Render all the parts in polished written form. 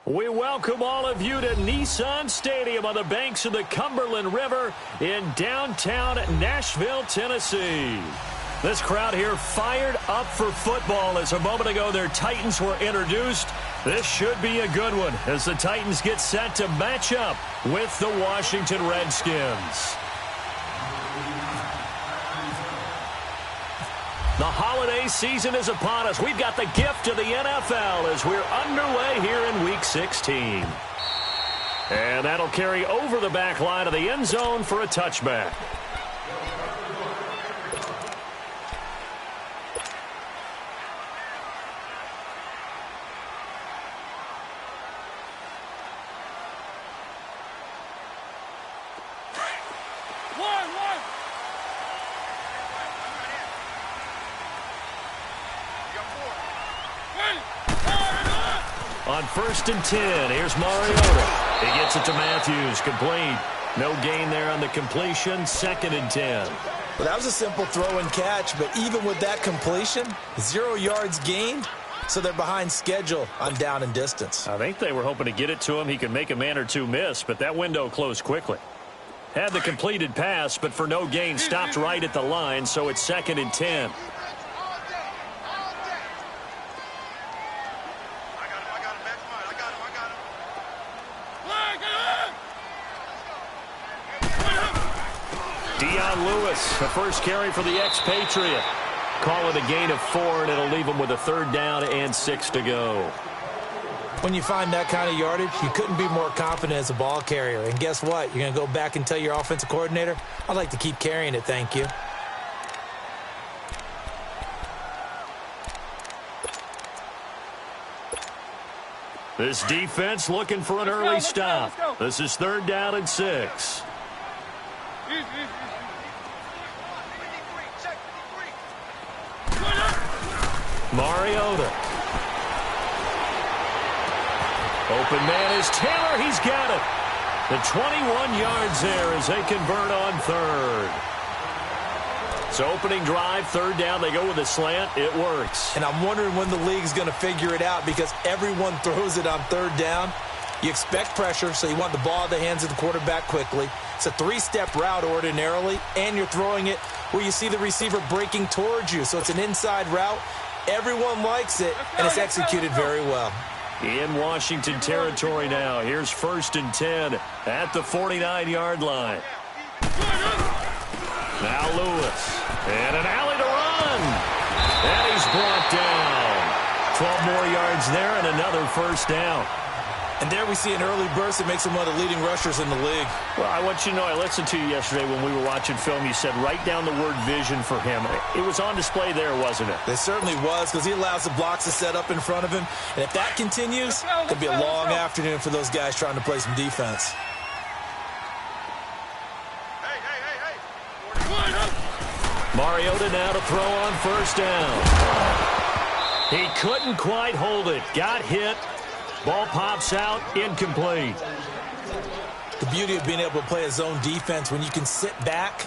We welcome all of you to Nissan Stadium on the banks of the Cumberland River in downtown Nashville, Tennessee. This crowd here fired up for football as a moment ago their Titans were introduced. This should be a good one as the Titans get set to match up with the Washington Redskins. The holiday season is upon us. We've got the gift of the NFL as we're underway here in Week 16. And that'll carry over the back line of the end zone for a touchback. On 1st and 10, here's Mariota. He gets it to Matthews, complete. No gain there on the completion, 2nd and 10. Well, that was a simple throw and catch, but even with that completion, 0 yards gained, so they're behind schedule on down and distance. I think they were hoping to get it to him. He could make a man or two miss, but that window closed quickly. Had the completed pass, but for no gain, stopped right at the line, so it's 2nd and 10. The first carry for the expatriate. Call it a gain of 4, and it'll leave him with a 3rd down and 6 to go. When you find that kind of yardage, you couldn't be more confident as a ball carrier. And guess what? You're going to go back and tell your offensive coordinator, I'd like to keep carrying it, thank you. This defense looking for an early stop. This is 3rd down and 6. Mariota. Open man is Taylor. He's got it. The 21 yards there as they convert on 3rd. So opening drive, 3rd down. They go with a slant. It works. And I'm wondering when the league's going to figure it out because everyone throws it on 3rd down. You expect pressure, so you want the ball in the hands of the quarterback quickly. It's a 3-step route ordinarily, and you're throwing it where you see the receiver breaking towards you. So it's an inside route. Everyone likes it, and it's executed very well. In Washington territory now. Here's 1st and 10 at the 49-yard line. Now Lewis. And an alley to run. And he's brought down. 12 more yards there and another 1st down. And there we see an early burst that makes him one of the leading rushers in the league. Well, I want you to know, I listened to you yesterday when we were watching film. You said write down the word vision for him. It was on display there, wasn't it? It certainly was because he allows the blocks to set up in front of him. And if that continues, it could be a long afternoon for those guys trying to play some defense. Mariota now to throw on 1st down. He couldn't quite hold it. Got hit. Ball pops out, incomplete. The beauty of being able to play a zone defense when you can sit back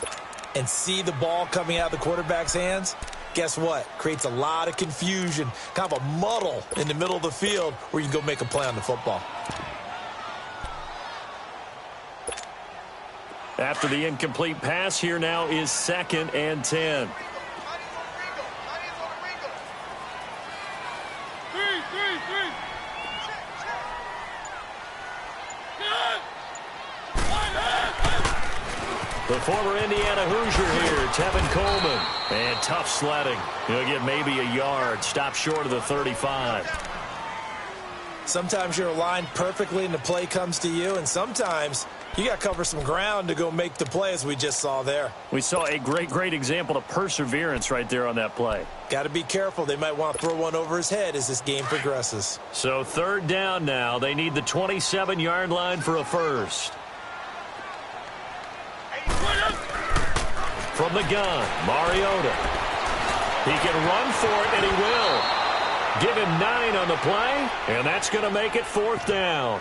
and see the ball coming out of the quarterback's hands, guess what? Creates a lot of confusion, kind of a muddle in the middle of the field where you can go make a play on the football. After the incomplete pass, here now is 2nd and 10. The former Indiana Hoosier here, Tevin Coleman. And tough sledding. He'll get maybe a yard. Stop short of the 35. Sometimes you're aligned perfectly and the play comes to you, and sometimes you got to cover some ground to go make the play, as we just saw there. We saw a great example of perseverance right there on that play. Got to be careful. They might want to throw one over his head as this game progresses. So 3rd down now. They need the 27-yard line for a 1st. From the gun, Mariota. He can run for it, and he will. Give him 9 on the play, and that's going to make it 4th down.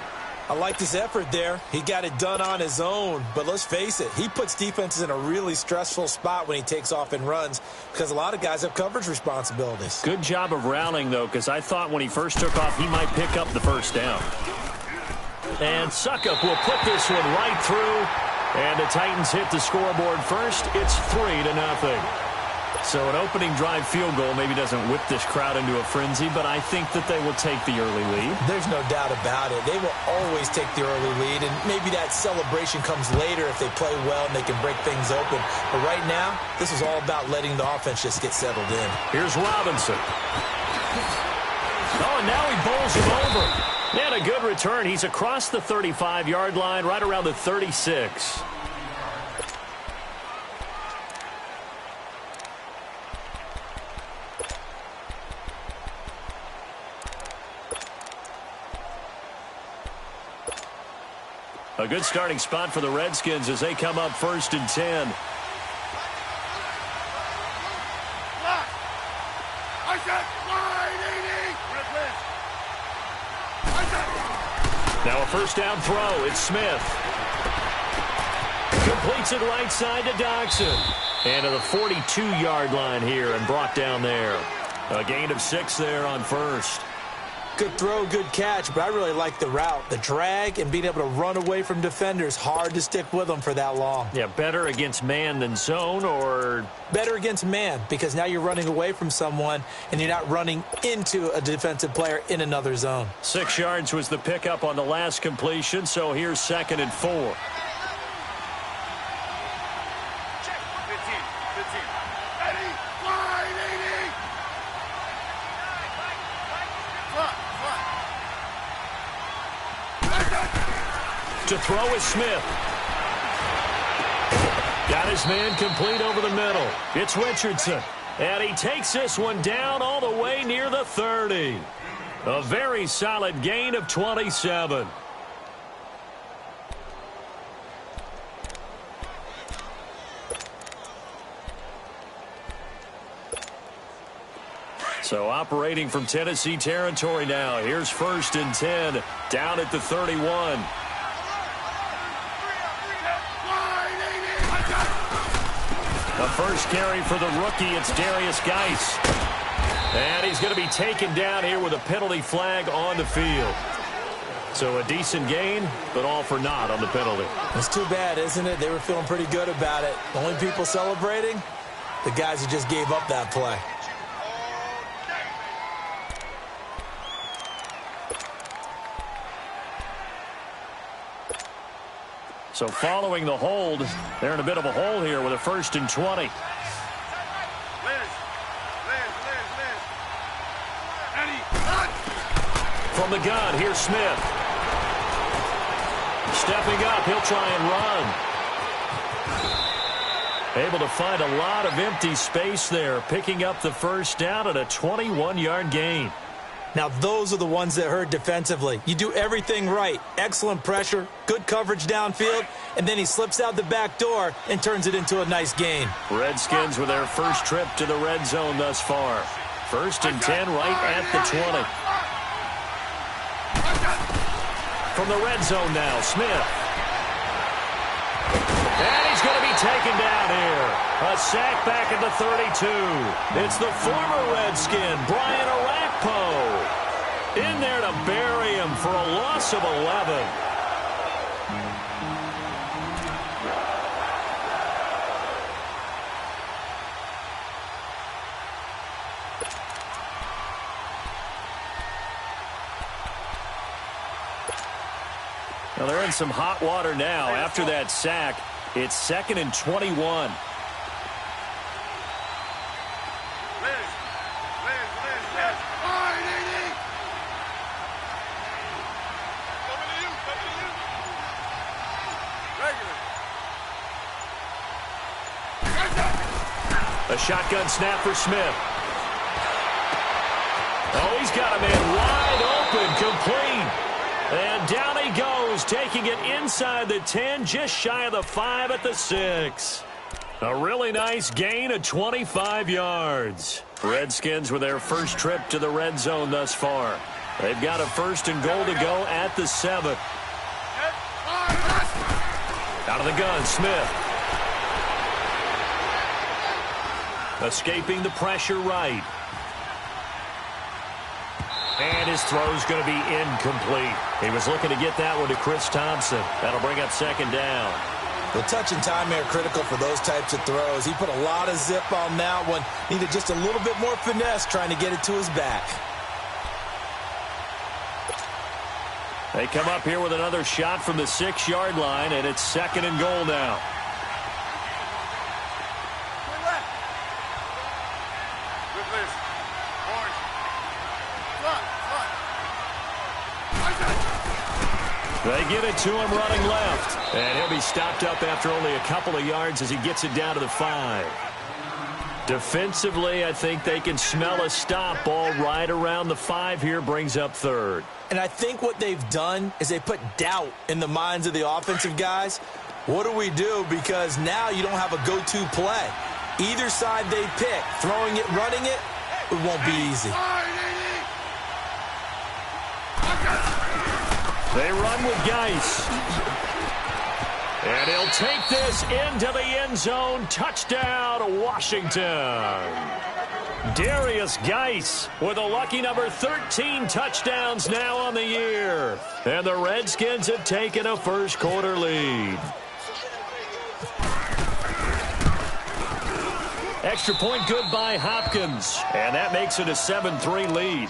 I liked his effort there. He got it done on his own. But let's face it, he puts defenses in a really stressful spot when he takes off and runs because a lot of guys have coverage responsibilities. Good job of rallying, though, because I thought when he first took off, he might pick up the first down. And Suckup will put this one right through. And the Titans hit the scoreboard first. It's 3-0. So an opening drive field goal maybe doesn't whip this crowd into a frenzy, but I think that they will take the early lead. There's no doubt about it. They will always take the early lead, and maybe that celebration comes later if they play well and they can break things open. But right now, this is all about letting the offense just get settled in. Here's Robinson. Oh, and now he bowls him over. And a good return. He's across the 35-yard line, right around the 36. A good starting spot for the Redskins as they come up 1st and 10. Now a first down throw. It's Smith. Completes it right side to Dodson. And to the 42-yard line here and brought down there. A gain of 6 there on first. Good throw, good catch, but I really like the route. The drag and being able to run away from defenders. Hard to stick with them for that long. Yeah, better against man than zone, or? Better against man, because now you're running away from someone and you're not running into a defensive player in another zone. 6 yards was the pickup on the last completion, so here's 2nd and 4. To throw is Smith. Got his man complete over the middle. It's Richardson. And he takes this one down all the way near the 30. A very solid gain of 27. So operating from Tennessee territory now. Here's 1st and 10. Down at the 31. The first carry for the rookie, it's Darius Geis. And he's going to be taken down here with a penalty flag on the field. So a decent gain, but all for naught on the penalty. It's too bad, isn't it? They were feeling pretty good about it. The only people celebrating, the guys who just gave up that play. So following the hold, they're in a bit of a hole here with a 1st and 20. From the gun, here's Smith. Stepping up, he'll try and run. Able to find a lot of empty space there, picking up the first down at a 21-yard gain. Now, those are the ones that hurt defensively. You do everything right. Excellent pressure, good coverage downfield, and then he slips out the back door and turns it into a nice gain. Redskins with their first trip to the red zone thus far. 1st and 10 right at the 20. From the red zone now, Smith. And he's going to be taken down here. A sack back at the 32. It's the former Redskin, Brian Orakpo. In there to bury him for a loss of 11. Now they're in some hot water now. After that sack, it's 2nd and 21. A shotgun snap for Smith. Oh, he's got a man wide open, complete. And down he goes, taking it inside the 10, just shy of the 5 at the 6. A really nice gain of 25 yards. Redskins with their first trip to the red zone thus far. They've got a 1st and goal to go at the 7. Out of the gun, Smith. Escaping the pressure right. And his throw's going to be incomplete. He was looking to get that one to Chris Thompson. That'll bring up second down. The touch and time are critical for those types of throws. He put a lot of zip on that one. Needed just a little bit more finesse trying to get it to his back. They come up here with another shot from the 6-yard line, and it's second and goal now. They get it to him running left. And he'll be stopped up after only a couple of yards as he gets it down to the 5. Defensively, I think they can smell a stop. Ball right around the 5 here, brings up third. And I think what they've done is they put doubt in the minds of the offensive guys. What do we do? Because now you don't have a go-to play. Either side they pick, throwing it, running it, it won't be easy. They run with Geis. And he'll take this into the end zone. Touchdown, Washington. Darius Geis with a lucky number 13 touchdowns now on the year. And the Redskins have taken a first-quarter lead. Extra point good by Hopkins. And that makes it a 7-3 lead.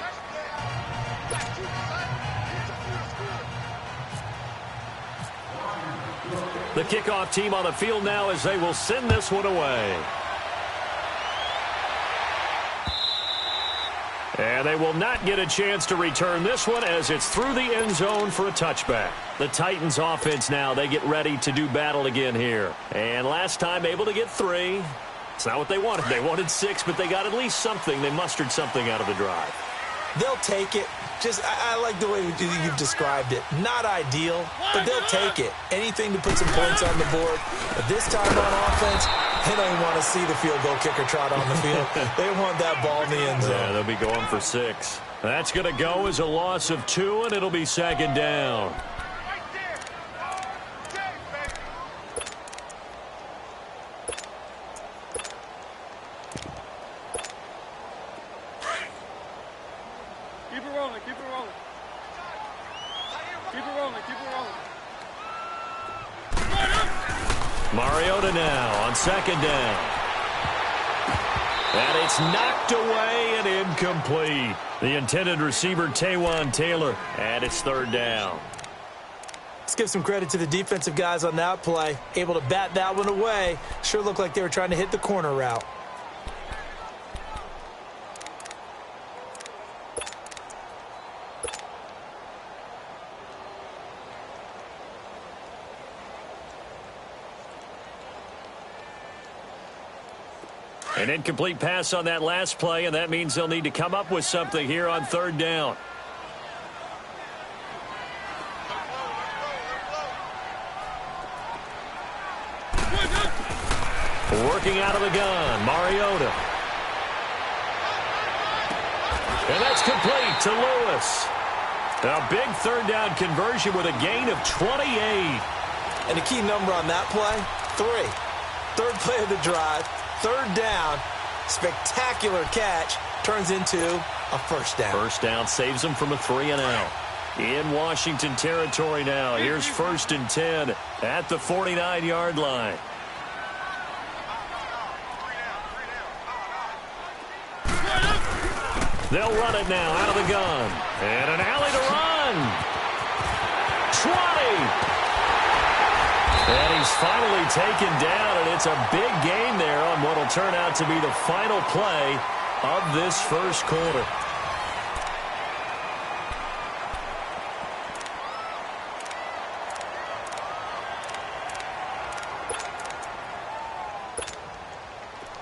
The kickoff team on the field now as they will send this one away. And they will not get a chance to return this one as it's through the end zone for a touchback. The Titans offense now, they get ready to do battle again here. And last time able to get 3. It's not what they wanted. They wanted 6, but they got at least something. They mustered something out of the drive. They'll take it. I like the way you've described it. Not ideal, but they'll take it. Anything to put some points on the board. But this time on offense, they don't even want to see the field goal kicker trot on the field. They want that ball in the end zone. Yeah, they'll be going for 6. That's going to go as a loss of 2, and it'll be second down. Mariota now on second down. And it's knocked away and incomplete. The intended receiver, Taywan Taylor, and it's third down. Let's give some credit to the defensive guys on that play. Able to bat that one away. Sure looked like they were trying to hit the corner route. An incomplete pass on that last play, and that means they'll need to come up with something here on third down. Working out of the gun, Mariota. And that's complete to Lewis. A big third down conversion with a gain of 28. And the key number on that play, 3. Third play of the drive. Third down, spectacular catch, turns into a first down. First down saves them from a 3-and-out. In Washington territory now. Here's 1st and 10 at the 49-yard line. They'll run it now out of the gun. And an alley to run. 20. And he's finally taken down, and it's a big gain there on what will turn out to be the final play of this first quarter.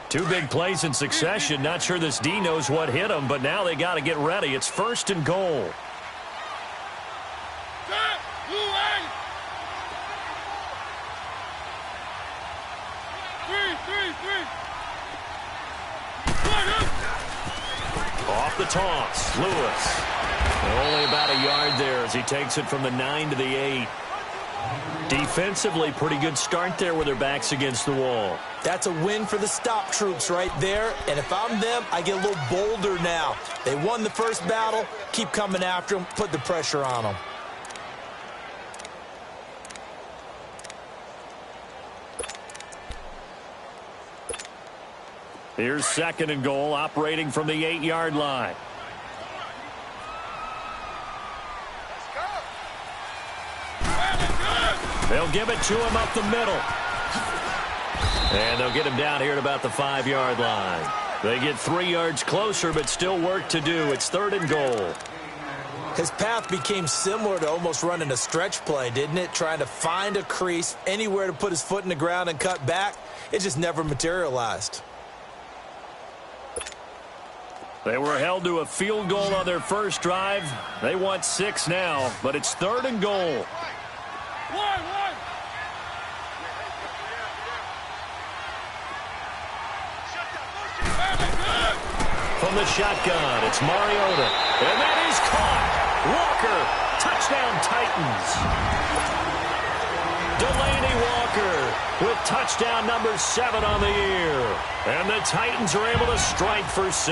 Two big plays in succession. Not sure this D knows what hit him, but now they got to get ready. It's 1st and goal. Off the toss, Lewis. And only about a yard there as he takes it from the 9 to the 8. Defensively, pretty good start there with their backs against the wall. That's a win for the stop troops right there. And if I'm them, I get a little bolder now. They won the first battle. Keep coming after them. Put the pressure on them. Here's 2nd and goal, operating from the 8-yard line. They'll give it to him up the middle. And they'll get him down here at about the 5-yard line. They get 3 yards closer, but still work to do. It's 3rd and goal. His path became similar to almost running a stretch play, didn't it? Trying to find a crease, anywhere to put his foot in the ground and cut back. It just never materialized. They were held to a field goal on their first drive. They want 6 now, but it's 3rd and goal. From the shotgun, it's Mariota. And that is caught. Walker, touchdown Titans. Delaney Walker with touchdown number 7 on the year. And the Titans are able to strike for 6.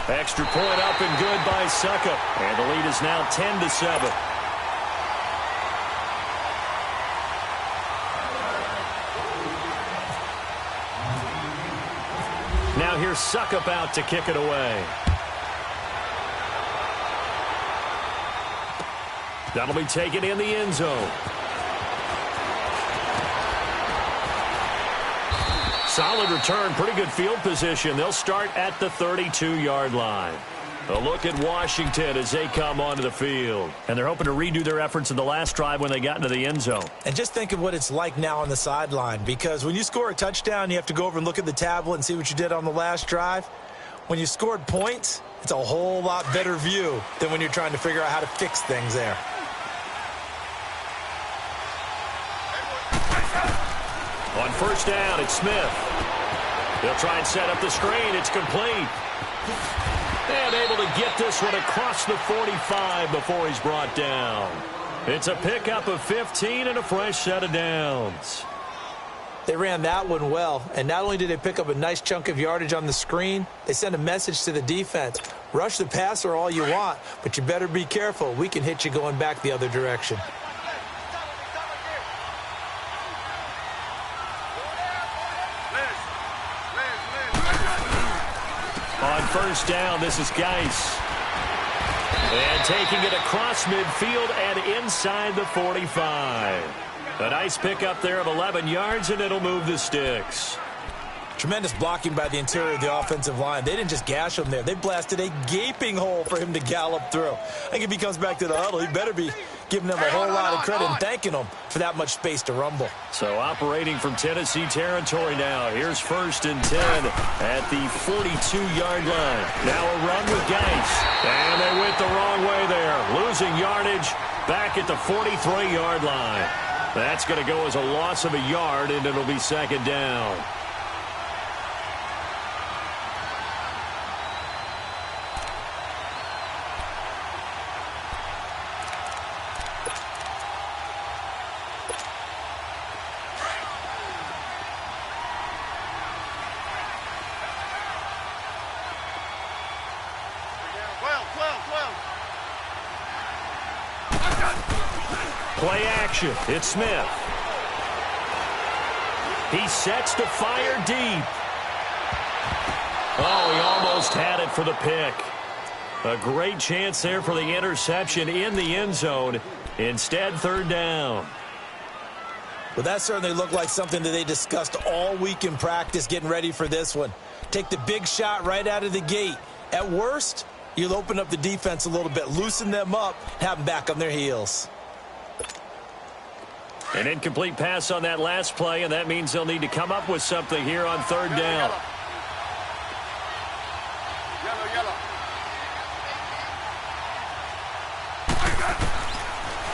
Extra point up and good by Suckup. And the lead is now 10-7. Now here's Suckup out to kick it away. That'll be taken in the end zone. Solid return, pretty good field position. They'll start at the 32-yard line. A look at Washington as they come onto the field. And they're hoping to redo their efforts in the last drive when they got into the end zone. And just think of what it's like now on the sideline, because when you score a touchdown, you have to go over and look at the tablet and see what you did on the last drive. When you scored points, it's a whole lot better view than when you're trying to figure out how to fix things there. On first down, it's Smith. He'll try and set up the screen. It's complete. And able to get this one across the 45 before he's brought down. It's a pickup of 15 and a fresh set of downs. They ran that one well, and not only did they pick up a nice chunk of yardage on the screen, they sent a message to the defense. Rush the passer all you want, but you better be careful. We can hit you going back the other direction. On first down, this is Geis. And taking it across midfield and inside the 45. A nice pickup there of 11 yards, and it'll move the sticks. Tremendous blocking by the interior of the offensive line. They didn't just gash him there. They blasted a gaping hole for him to gallop through. I think if he comes back to the huddle, he better be giving them a whole lot of credit and thanking them for that much space to rumble. So operating from Tennessee territory now. Here's 1st and 10 at the 42-yard line. Now a run with Geis. And they went the wrong way there. Losing yardage back at the 43-yard line. That's going to go as a loss of a yard, and it'll be 2nd down. Play action. It's Smith. He sets to fire deep. Oh, he almost had it for the pick. A great chance there for the interception in the end zone. Instead, 3rd down. Well, that certainly looked like something that they discussed all week in practice getting ready for this one. Take the big shot right out of the gate. At worst, you'll open up the defense a little bit, loosen them up, have them back on their heels. An incomplete pass on that last play, and that means they'll need to come up with something here on 3rd down.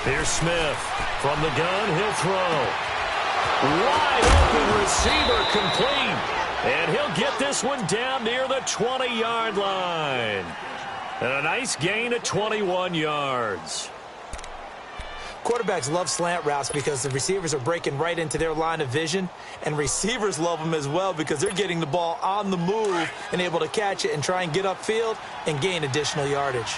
Here's Smith. From the gun, he'll throw. Wide open receiver complete. And he'll get this one down near the 20-yard line. And a nice gain of 21 yards. quarterbacks love slant routes because the receivers are breaking right into their line of vision, and receivers love them as well because they're getting the ball on the move and able to catch it and try and get upfield and gain additional yardage.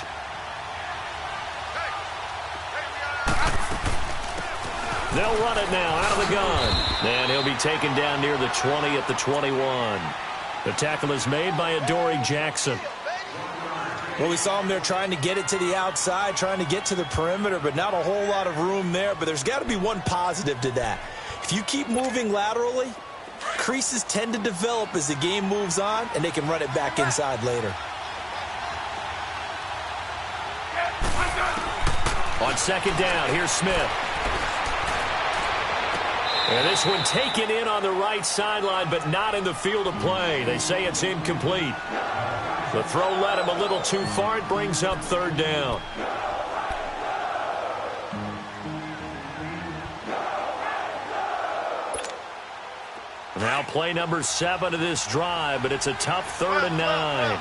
They'll run it now out of the gun. And he'll be taken down near the 20 at the 21. The tackle is made by Adoree Jackson. Well, we saw him there trying to get it to the outside, trying to get to the perimeter, but not a whole lot of room there. But there's got to be one positive to that. If you keep moving laterally, creases tend to develop as the game moves on, and they can run it back inside later. On second down, here's Smith. And this one taken in on the right sideline, but not in the field of play. They say it's incomplete. The throw led him a little too far. It brings up third down. Now play number 7 of this drive, but it's a tough 3rd and 9.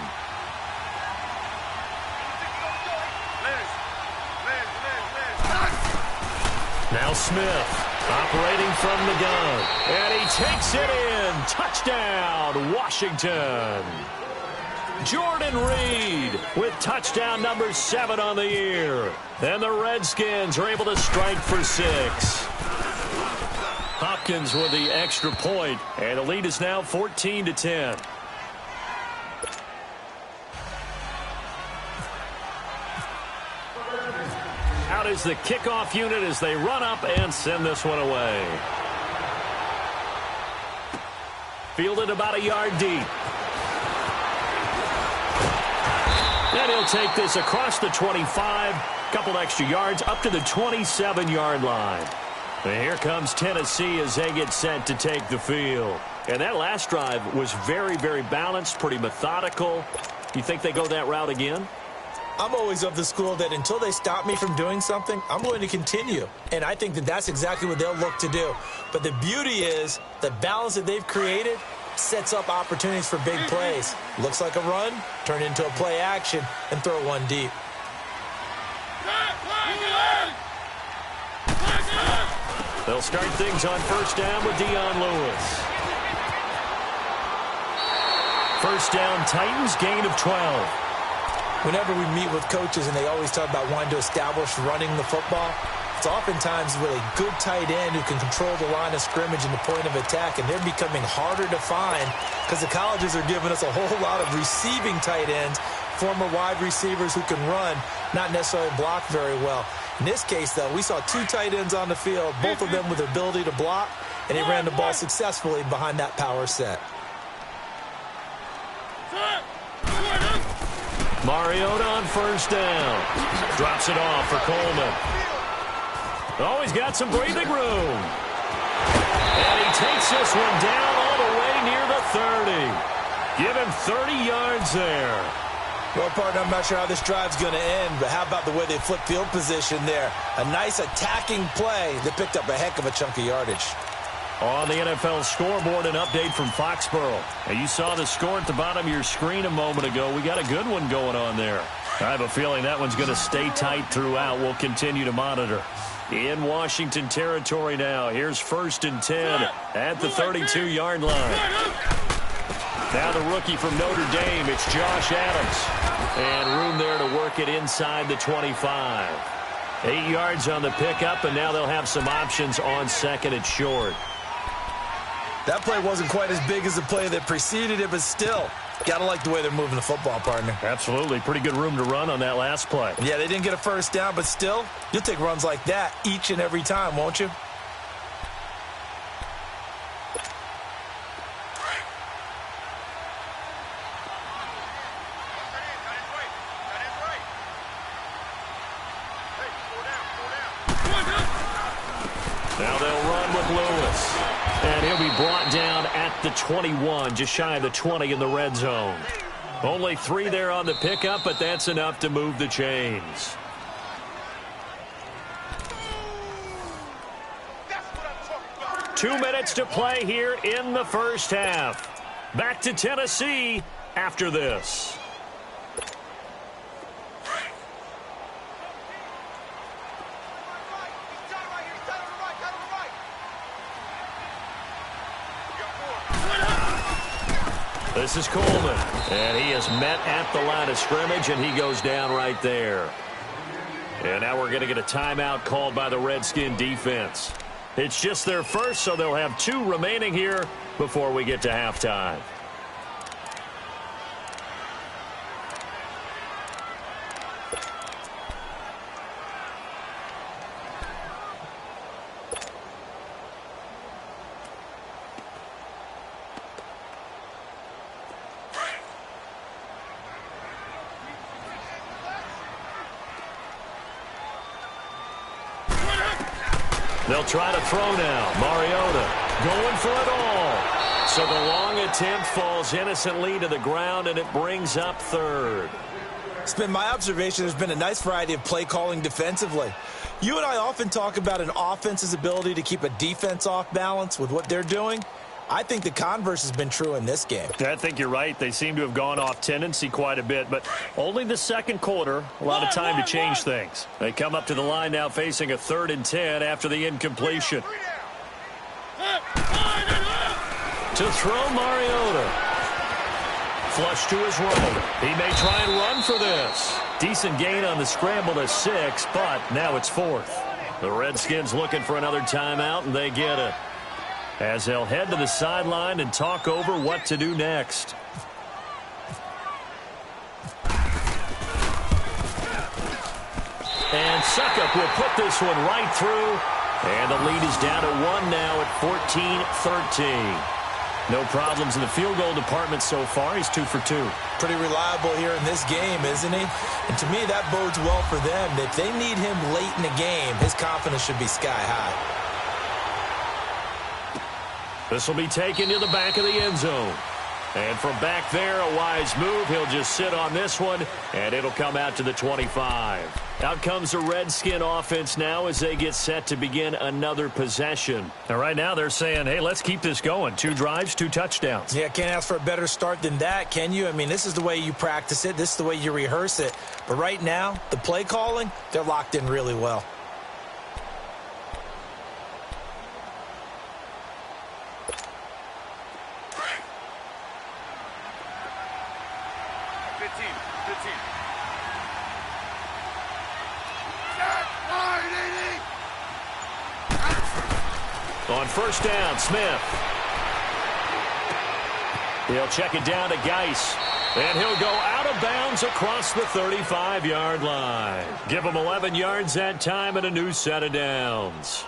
Now Smith. Operating from the gun. And he takes it in. Touchdown, Washington. Jordan Reed with touchdown number 7 on the year. And the Redskins are able to strike for 6. Hopkins with the extra point. And the lead is now 14-10. Out is the kickoff unit as they run up and send this one away. Fielded about a yard deep. And he'll take this across the 25, couple extra yards up to the 27-yard line. And here comes Tennessee as they get set to take the field. And that last drive was very, very balanced, pretty methodical. You think they go that route again? I'm always of the school that until they stop me from doing something, I'm going to continue. And I think that that's exactly what they'll look to do. But the beauty is the balance that they've created sets up opportunities for big plays. Looks like a run, turn it into a play action, and throw one deep. They'll start things on first down with Dion Lewis. First down, Titans, gain of 12. Whenever we meet with coaches and they always talk about wanting to establish running the football, it's oftentimes with a good tight end who can control the line of scrimmage and the point of attack, and they're becoming harder to find because the colleges are giving us a whole lot of receiving tight ends, former wide receivers who can run, not necessarily block very well. In this case, though, we saw 2 tight ends on the field, both of them with the ability to block, and they ran the ball successfully behind that power set. Mariota on first down. Drops it off for Coleman. Oh, he's got some breathing room. And he takes this one down all the way near the 30. Give him 30 yards there. Well, partner, I'm not sure how this drive's going to end, but how about the way they flip field position there? A nice attacking play that picked up a heck of a chunk of yardage. On the NFL scoreboard, an update from Foxborough. And you saw the score at the bottom of your screen a moment ago. We got a good one going on there. I have a feeling that one's going to stay tight throughout. We'll continue to monitor. In Washington territory now. Here's 1st and 10 at the 32-yard line. Now the rookie from Notre Dame, it's Josh Adams. And room there to work it inside the 25. 8 yards on the pickup, and now they'll have some options on second and short. That play wasn't quite as big as the play that preceded it, but still, got to like the way they're moving the football, partner. Absolutely. Pretty good room to run on that last play. Yeah, they didn't get a first down, but still, you'll take runs like that each and every time, won't you? Now they'll run with Lewis. And he'll be brought down at the 21, just shy of the 20 in the red zone. Only 3 there on the pickup, but that's enough to move the chains. Two minutes to play here in the first half. Back to Tennessee after this. This is Coleman, and he is met at the line of scrimmage, and he goes down right there. And now we're going to get a timeout called by the Redskin defense. It's just their first, so they'll have 2 remaining here before we get to halftime. They'll try to throw now. Mariota going for it all. So the long attempt falls innocently to the ground, and it brings up 3rd. It's been my observation there's been a nice variety of play calling defensively. You and I often talk about an offense's ability to keep a defense off balance with what they're doing. I think the converse has been true in this game. I think you're right. They seem to have gone off tendency quite a bit, but only the second quarter. A lot of time to change things. They come up to the line now facing a 3rd and 10 after the incompletion. To throw Mariota. Flush to his right. He may try and run for this. Decent gain on the scramble to 6, but now it's 4th. The Redskins looking for another timeout, and they get it, as they'll head to the sideline and talk over what to do next. And Suckup will put this one right through. And the lead is down to 1 now at 14-13. No problems in the field goal department so far. He's 2 for 2. Pretty reliable here in this game, isn't he? And to me, that bodes well for them. If they need him late in the game, his confidence should be sky high. This will be taken to the back of the end zone. And from back there, a wise move. He'll just sit on this one, and it'll come out to the 25. Out comes the Redskin offense now as they get set to begin another possession. And right now they're saying, hey, let's keep this going. 2 drives, 2 touchdowns. Yeah, can't ask for a better start than that, can you? I mean, this is the way you practice it. This is the way you rehearse it. But right now, the play calling, they're locked in really well. On first down, Smith. He'll check it down to Geis. And he'll go out of bounds across the 35-yard line. Give him 11 yards that time and a new set of downs.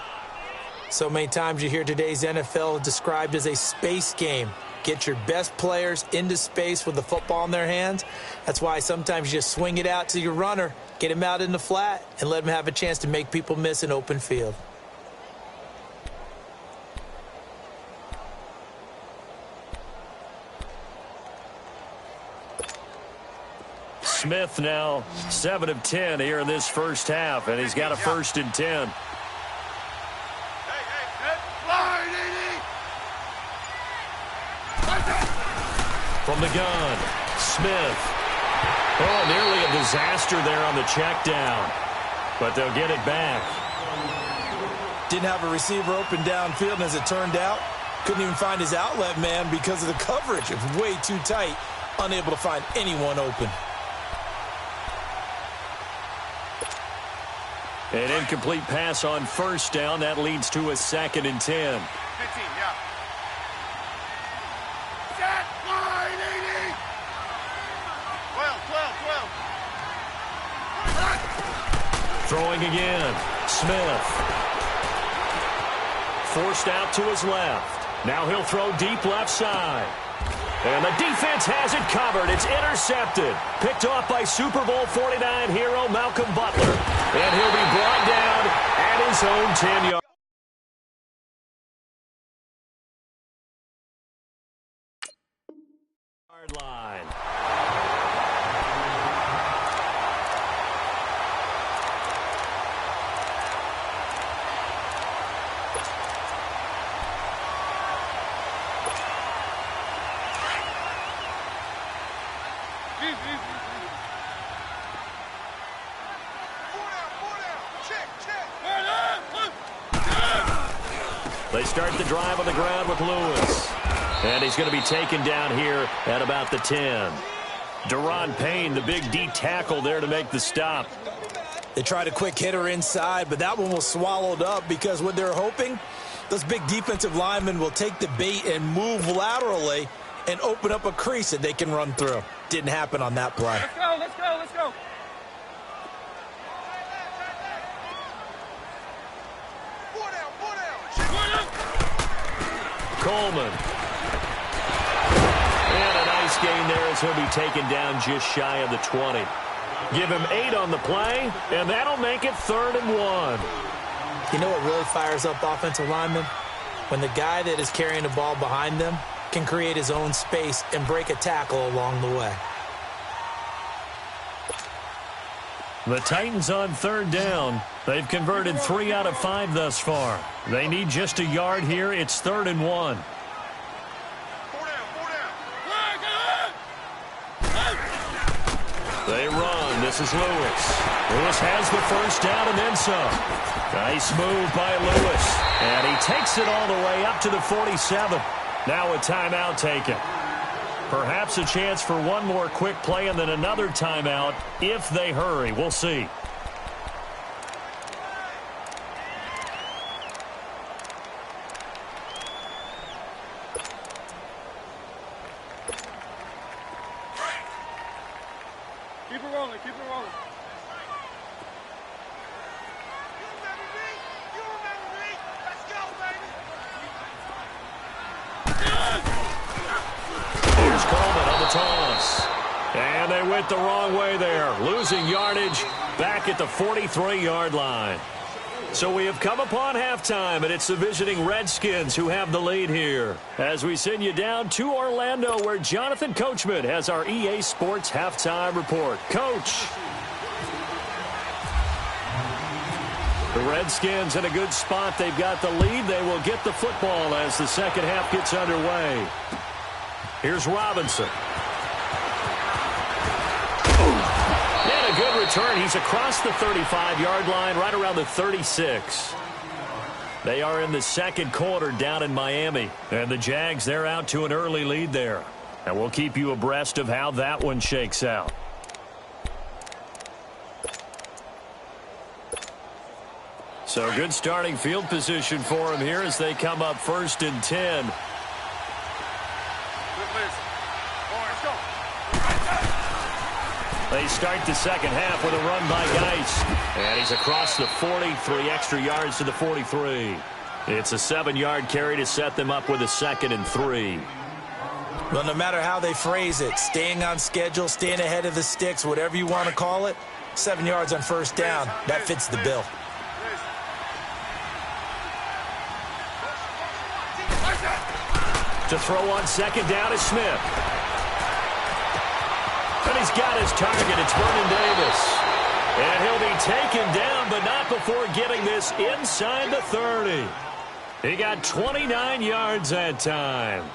So many times you hear today's NFL described as a space game. Get your best players into space with the football in their hands. That's why sometimes you just swing it out to your runner, get him out in the flat, and let him have a chance to make people miss an open field. Smith now 7 of 10 here in this first half, and he's got a 1st and 10. From the gun, Smith. Oh, nearly a disaster there on the check down, but they'll get it back. Didn't have a receiver open downfield, and as it turned out, couldn't even find his outlet man because of the coverage. It was way too tight, unable to find anyone open. An incomplete pass on first down. That leads to a 2nd and 10. 15, yeah. Set, line, 80. 12. Throwing again. Smith. Forced out to his left. Now he'll throw deep left side. And the defense has it covered. It's intercepted. Picked off by Super Bowl 49 hero Malcolm Butler. And he'll be brought down at his own 10-yard line. They start the drive on the ground with Lewis. And he's going to be taken down here at about the 10. Deron Payne, the big D tackle there to make the stop. They tried a quick hitter inside, but that one was swallowed up because what they're hoping, those big defensive linemen will take the bait and move laterally and open up a crease that they can run through. Didn't happen on that play. Let's go, let's go, let's go. Coleman. And a nice gain there as he'll be taken down just shy of the 20. Give him 8 on the play, and that'll make it 3rd and 1. You know what really fires up offensive linemen? When the guy that is carrying the ball behind them can create his own space and break a tackle along the way. The Titans on 3rd down. They've converted 3 out of 5 thus far. They need just a yard here. It's 3rd and 1. They run. This is Lewis. Lewis has the first down and then some. Nice move by Lewis. And he takes it all the way up to the 47. Now a timeout taken. Perhaps a chance for one more quick play and then another timeout if they hurry. We'll see. Keep it rolling, keep it rolling. Here's Coleman on the toss. And they went the wrong way there. Losing yardage back at the 43-yard line. So we have come upon halftime, and it's the visiting Redskins who have the lead here. As we send you down to Orlando, where Jonathan Coachman has our EA Sports halftime report. Coach. The Redskins in a good spot. They've got the lead. They will get the football as the second half gets underway. Here's Robinson. And a good return. He's across the 35-yard line, right around the 36. They are in the second quarter down in Miami. And the Jags, they're out to an early lead there. And we'll keep you abreast of how that one shakes out. So good starting field position for them here as they come up 1st and 10. They start the second half with a run by Geis. And he's across the 40, 3 extra yards to the 43. It's a 7-yard carry to set them up with a 2nd and 3. Well, no matter how they phrase it, staying on schedule, staying ahead of the sticks, whatever you want to call it, 7 yards on 1st down, that fits the bill. To throw on 2nd down is Smith. And he's got his target. It's Vernon Davis. And he'll be taken down, but not before getting this inside the 30. He got 29 yards that time.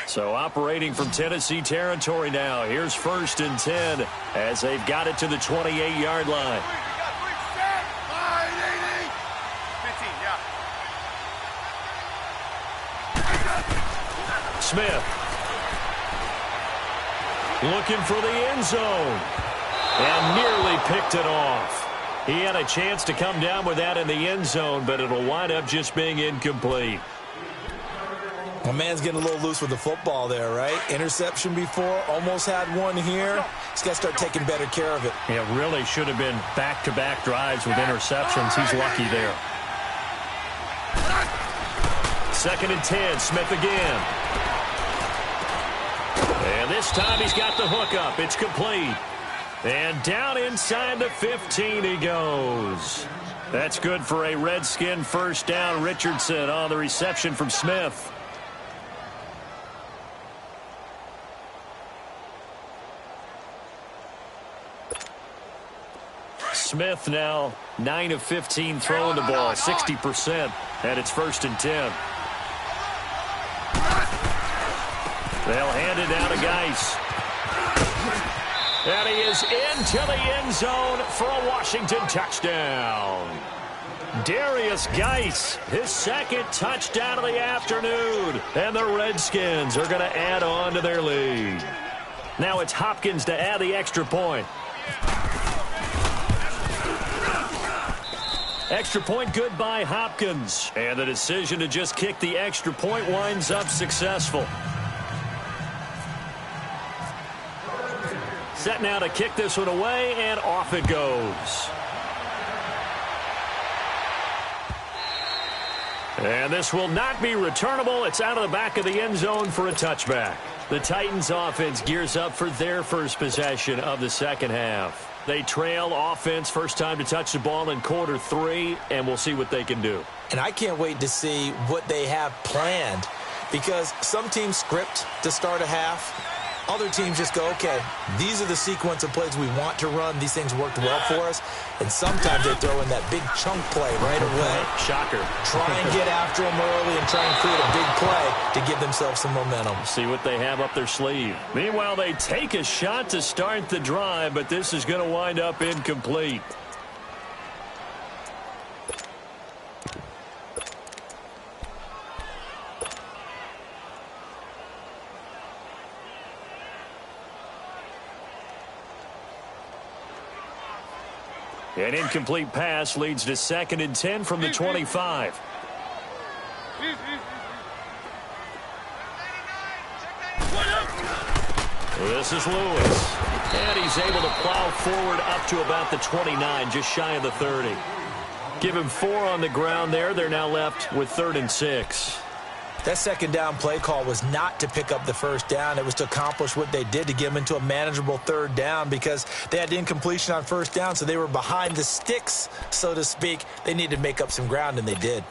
So operating from Tennessee territory now. Here's 1st and 10 as they've got it to the 28-yard line. Smith looking for the end zone and nearly picked it off. He had a chance to come down with that in the end zone, but it'll wind up just being incomplete. Well, man's getting a little loose with the football there, right? Interception before, almost had one here. He's got to start taking better care of it. It really should have been back-to-back drives with interceptions. He's lucky there. 2nd and 10, Smith again. And this time he's got the hook up. It's complete. And down inside the 15 he goes. That's good for a Redskin 1st down. Richardson on the reception from Smith. Smith now 9 of 15 throwing the ball, 60%, and it's 1st and 10. They'll hand it down to Geis. And he is into the end zone for a Washington touchdown. Darius Geis, his second touchdown of the afternoon. And the Redskins are going to add on to their lead. Now it's Hopkins to add the extra point. Extra point good by Hopkins. And the decision to just kick the extra point winds up successful. Set now to kick this one away, and off it goes. And this will not be returnable. It's out of the back of the end zone for a touchback. The Titans offense gears up for their first possession of the second half. They trail offense first time to touch the ball in quarter 3, and we'll see what they can do. And I can't wait to see what they have planned, because some teams script to start a half. Other teams just go, okay, these are the sequence of plays we want to run. These things worked well for us. And sometimes they throw in that big chunk play right away. Shocker. Try and get after them early and try and create a big play to give themselves some momentum. See what they have up their sleeve. Meanwhile, they take a shot to start the drive, but this is going to wind up incomplete. An incomplete pass leads to 2nd and 10 from the 25. This is Lewis. And he's able to plow forward up to about the 29, just shy of the 30. Give him 4 on the ground there. They're now left with 3rd and 6. That second down play call was not to pick up the first down. It was to accomplish what they did, to get them into a manageable 3rd down, because they had incompletion on first down, so they were behind the sticks, so to speak. They needed to make up some ground, and they did.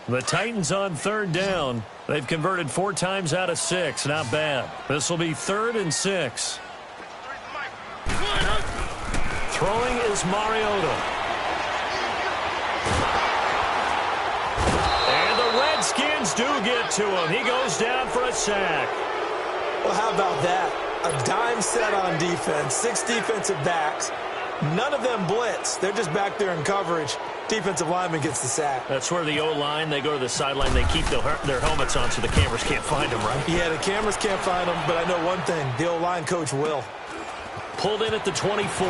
The Titans on 3rd down. They've converted 4 times out of 6. Not bad. This will be 3rd and 6. Throwing is Mariota. And the Redskins do get to him. He goes down for a sack. Well, how about that? A dime set on defense, 6 defensive backs. None of them blitz. They're just back there in coverage. Defensive lineman gets the sack. That's where the O-line, they go to the sideline, they keep their helmets on so the cameras can't find them, right? Yeah, the cameras can't find them, but I know one thing. The O-line coach will. Pulled in at the 24.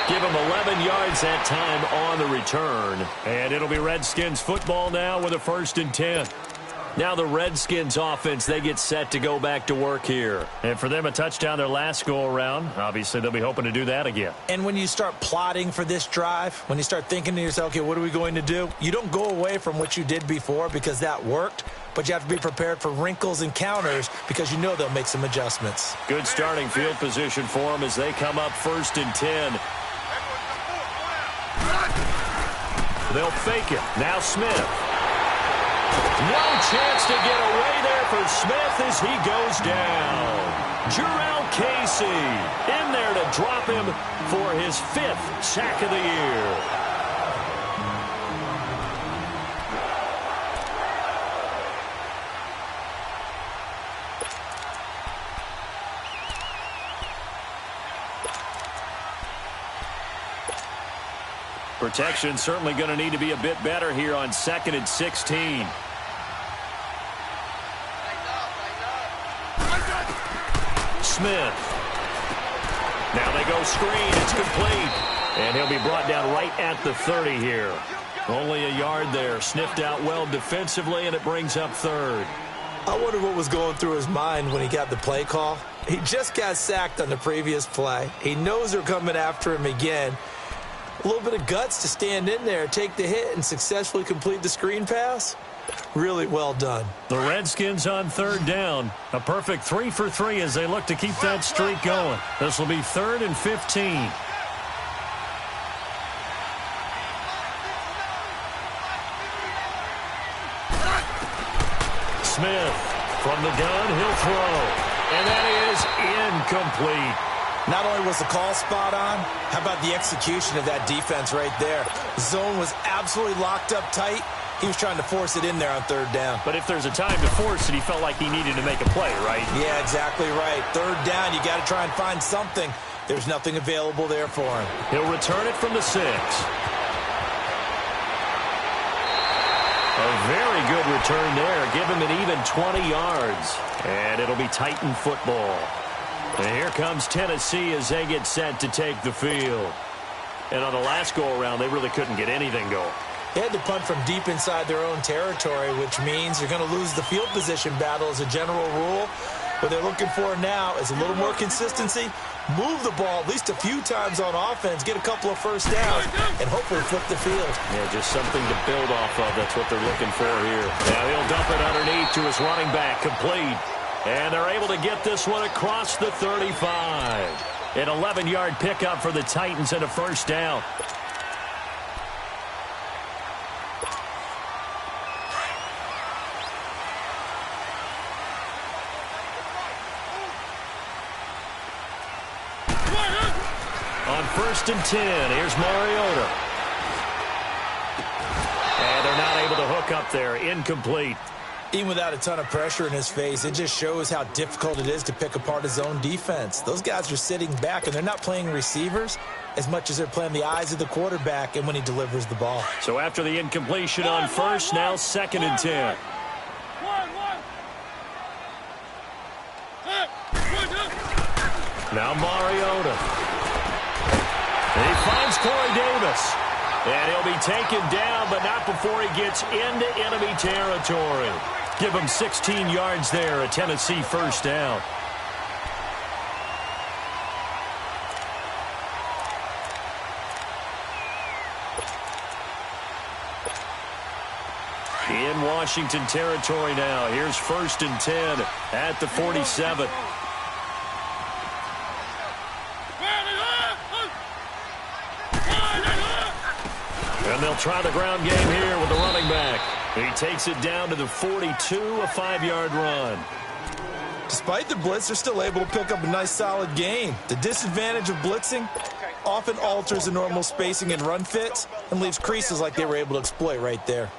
Give him 11 yards that time on the return. And it'll be Redskins football now with a 1st and 10. Now the Redskins offense, they get set to go back to work here. And for them, a touchdown their last go-around. Obviously, they'll be hoping to do that again. And when you start plotting for this drive, when you start thinking to yourself, okay, what are we going to do? You don't go away from what you did before because that worked, but you have to be prepared for wrinkles and counters because you know they'll make some adjustments. Good starting field position for them as they come up 1st and 10. They'll fake it. Now Smith. No chance to get away there for Smith as he goes down. Jurrell Casey in there to drop him for his 5th sack of the year. Protection certainly going to need to be a bit better here on 2nd and 16. Smith. Now they go screen. It's complete. And he'll be brought down right at the 30 here. Only a yard there. Sniffed out well defensively, and it brings up 3rd. I wonder what was going through his mind when he got the play call. He just got sacked on the previous play. He knows they're coming after him again. A little bit of guts to stand in there, take the hit, and successfully complete the screen pass. Really well done. The Redskins on 3rd down. A perfect 3 for 3 as they look to keep that streak going. This will be 3rd and 15. Smith from the gun, he'll throw. And that is incomplete. Not only was the call spot on, how about the execution of that defense right there? Zone was absolutely locked up tight. He was trying to force it in there on third down. But if there's a time to force it, he felt like he needed to make a play, right? Yeah, exactly right. Third down, you got to try and find something. There's nothing available there for him. He'll return it from the 6. A very good return there. Give him an even 20 yards. And it'll be Titan football. And here comes Tennessee as they get set to take the field. And on the last go-around, they really couldn't get anything going. They had to punt from deep inside their own territory, which means you're going to lose the field position battle as a general rule. What they're looking for now is a little more consistency. Move the ball at least a few times on offense, get a couple of first downs, and hopefully flip the field. Yeah, just something to build off of. That's what they're looking for here. Now he'll dump it underneath to his running back, complete. And they're able to get this one across the 35. An 11-yard pickup for the Titans and a first down. On 1st and 10, here's Mariota. And they're not able to hook up there. Incomplete. Even without a ton of pressure in his face, it just shows how difficult it is to pick apart his own defense. Those guys are sitting back, and they're not playing receivers as much as they're playing the eyes of the quarterback and when he delivers the ball. So after the incompletion on first, now 2nd and 10. Now Mariota. He finds Corey Davis. And he'll be taken down, but not before he gets into enemy territory. Give him 16 yards there, a Tennessee first down. In Washington territory now. Here's 1st and 10 at the 47. And they'll try the ground game here with the running back. He takes it down to the 42, a 5-yard run. Despite the blitz, they're still able to pick up a nice, solid gain. The disadvantage of blitzing often alters the normal spacing and run fits and leaves creases like they were able to exploit right there.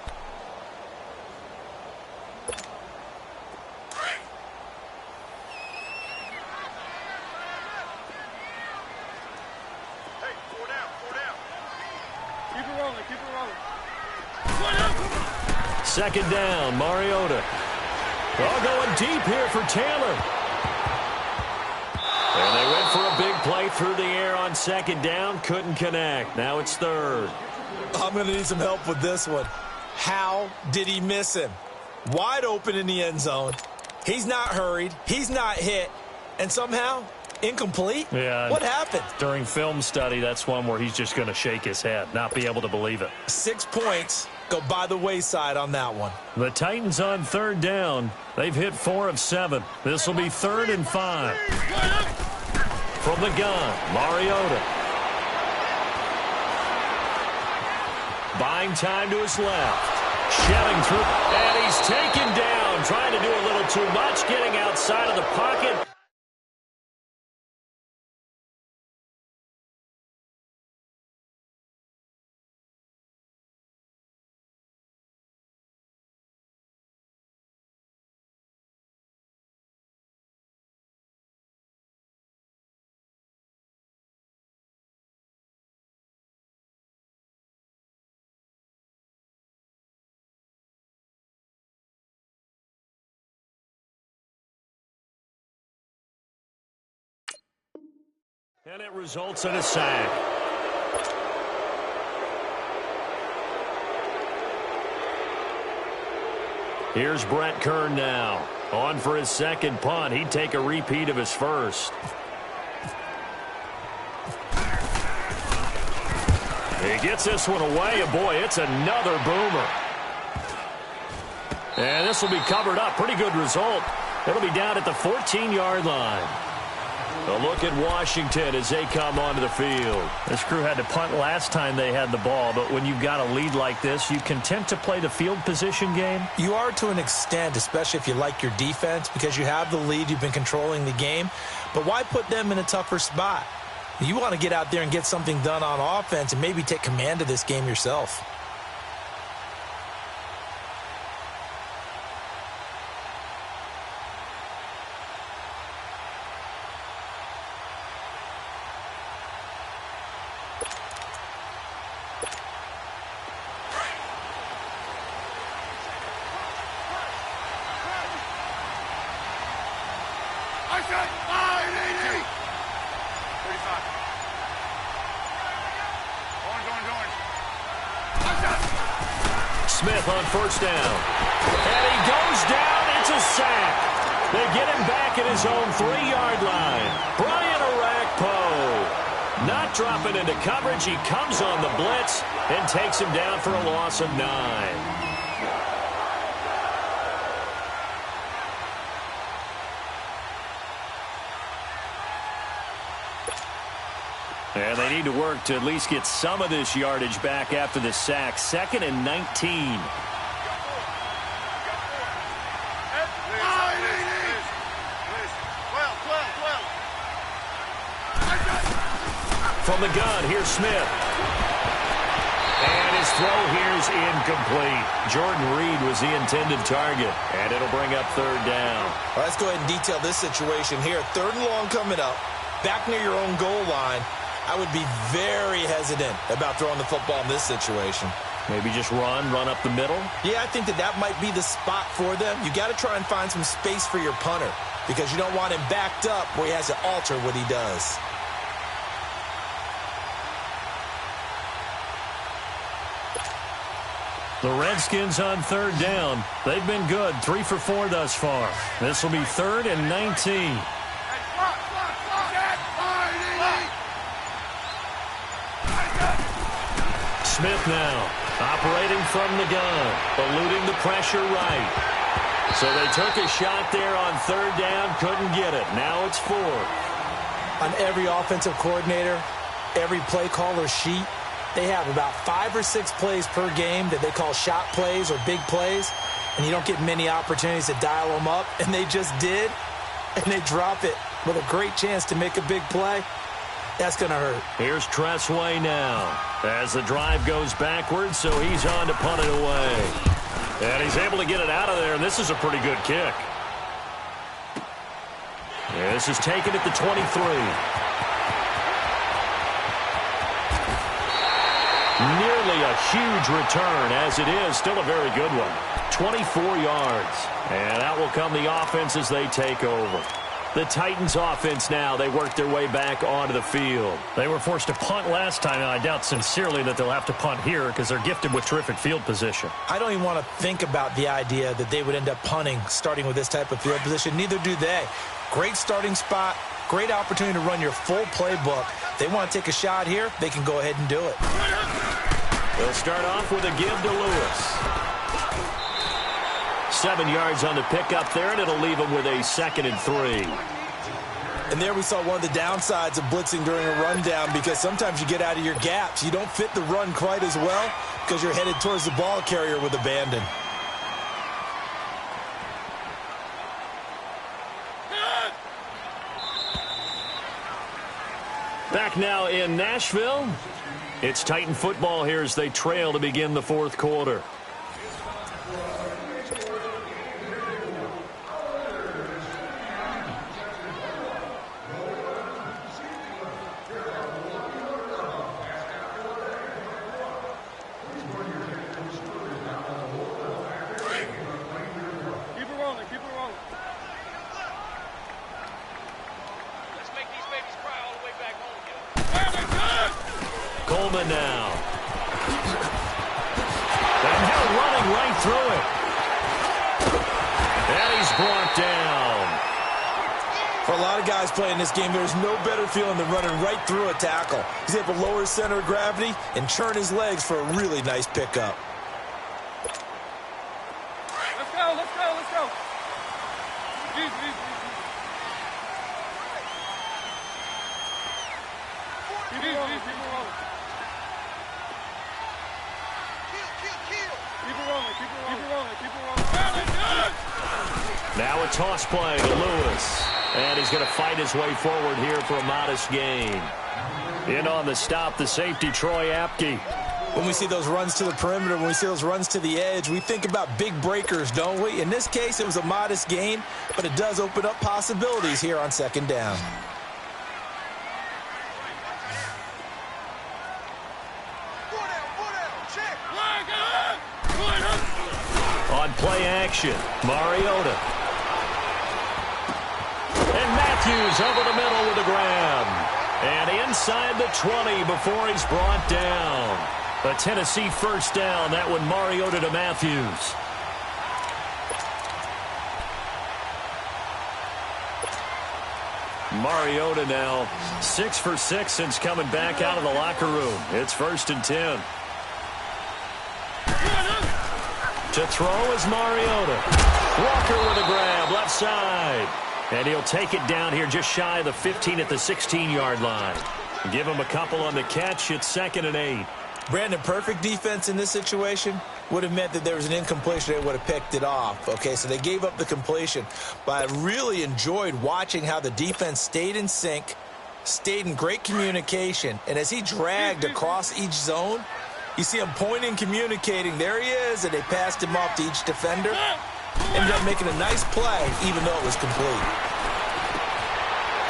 Second down, Mariota. Oh, going deep here for Taylor. And they went for a big play through the air on 2nd down. Couldn't connect. Now it's 3rd. I'm going to need some help with this one. How did he miss him? Wide open in the end zone. He's not hurried. He's not hit. And somehow, incomplete? Yeah. What happened? During film study, that's one where he's just going to shake his head, not be able to believe it. 6 points go by the wayside on that one. The Titans on 3rd down. They've hit 4 of 7. This will be 3rd and 5. From the gun, Mariota. Buying time to his left. Shedding through, and he's taken down. Trying to do a little too much, getting outside of the pocket. And it results in a sack. Here's Brett Kern now. On for his 2nd punt. He'd take a repeat of his first. He gets this one away, and boy, it's another boomer. And this will be covered up. Pretty good result. It'll be down at the 14-yard line. A look at Washington as they come onto the field. This crew had to punt last time they had the ball, but when you've got a lead like this, you content to play the field position game? You are to an extent, especially if you like your defense, because you have the lead, you've been controlling the game. But why put them in a tougher spot? You want to get out there and get something done on offense and maybe take command of this game yourself. Smith on first down. And he goes down. It's a sack. They get him back at his own 3-yard line. Brian Orakpo not dropping into coverage. He comes on the blitz and takes him down for a loss of 9. And they need to work to at least get some of this yardage back after the sack. 2nd and 19. From the gun, here's Smith. And his throw here is incomplete. Jordan Reed was the intended target. And it'll bring up 3rd down. All right, let's go ahead and detail this situation here. 3rd and long coming up. Back near your own goal line. I would be very hesitant about throwing the football in this situation. Maybe just run up the middle? Yeah, I think that might be the spot for them. You got to try and find some space for your punter because you don't want him backed up where he has to alter what he does. The Redskins on 3rd down. They've been good, 3 for 4 thus far. This will be 3rd and 19. Smith now, operating from the gun, eluding the pressure right. So they took a shot there on 3rd down, couldn't get it. Now it's 4th. On every offensive coordinator, every play caller sheet, they have about 5 or 6 plays per game that they call shot plays or big plays, and you don't get many opportunities to dial them up, and they just did, and they drop it with a great chance to make a big play. That's going to hurt. Here's Tressway now as the drive goes backwards, so he's on to punt it away. And he's able to get it out of there, and this is a pretty good kick. Yeah, this is taken at the 23. Nearly a huge return, as it is. Still a very good one. 24 yards. And out will come the offense as they take over. The Titans offense now, they work their way back onto the field. They were forced to punt last time, and I doubt sincerely that they'll have to punt here because they're gifted with terrific field position. I don't even want to think about the idea that they would end up punting starting with this type of field position. Neither do they. Great starting spot, great opportunity to run your full playbook. They want to take a shot here, they can go ahead and do it. They'll start off with a give to Lewis. 7 yards on the pickup there, and it'll leave him with a 2nd and 3. And there we saw one of the downsides of blitzing during a rundown because sometimes you get out of your gaps. You don't fit the run quite as well because you're headed towards the ball carrier with abandon. Back now in Nashville. It's Titan football here as they trail to begin the 4th quarter. Coleman now. And now running right through it. And he's brought down. For a lot of guys playing this game, there's no better feeling than running right through a tackle. He's able to lower his center of gravity and churn his legs for a really nice pickup. Let's go, let's go, let's go. Easy, easy, easy. Keep it rolling, keep it rolling. Keep it rolling, keep it rolling, keep it rolling, keep it rolling. Now a toss play to Lewis. And he's going to fight his way forward here for a modest gain. In on the stop, the safety, Troy Apke. When we see those runs to the perimeter, when we see those runs to the edge, we think about big breakers, don't we? In this case, it was a modest gain, but it does open up possibilities here on 2nd down. On play action, Mariota. And Matt Matthews over the middle with a grab. And inside the 20 before he's brought down. A Tennessee first down. That one Mariota to Matthews. Mariota now 6 for 6 since coming back out of the locker room. It's 1st and 10. To throw is Mariota. Walker with a grab, left side. And he'll take it down here just shy of the 15 at the 16-yard line. Give him a couple on the catch. It's 2nd and 8. Brandon, perfect defense in this situation would have meant that there was an incompletion. They would have picked it off. Okay, so they gave up the completion. But I really enjoyed watching how the defense stayed in sync, stayed in great communication. And as he dragged across each zone, you see him pointing, communicating. There he is, and they passed him off to each defender. Ended up making a nice play, even though it was complete.